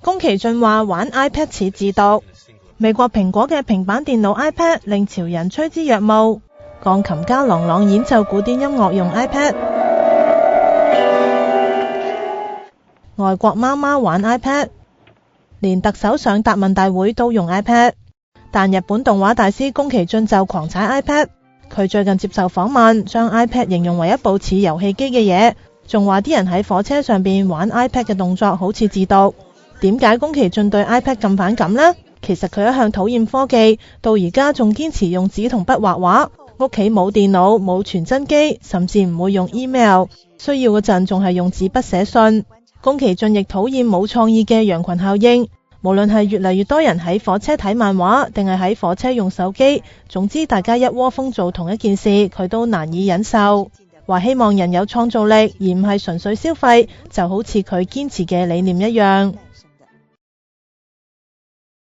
宮崎駿話玩 iPad 似自毒。美國蘋果嘅平板電腦 iPad 令潮人趨之若鶩。鋼琴家郎朗演奏古典音樂用 iPad。外國媽媽玩 iPad， 連特首上答問大會都用 iPad。但日本動畫大師宮崎駿就狂踩 iPad。佢最近接受訪問，將 iPad 形容為一部似遊戲機嘅嘢，仲話啲人喺火車上邊玩 iPad 嘅動作好似自毒。點解宮崎駿對 iPad 咁反感呢？其實佢一向討厭科技，到而家仲堅持用紙同筆畫畫，屋企冇電腦冇傳真機，甚至唔會用 email， 需要嗰陣仲係用紙筆寫信。宮崎駿亦討厭冇創意嘅羊群效應，無論係越嚟越多人喺火車睇漫畫，定係喺火車用手機，總之大家一窩蜂做同一件事，佢都難以忍受。話希望人有創造力，而唔係純粹消費，就好似佢堅持嘅理念一樣。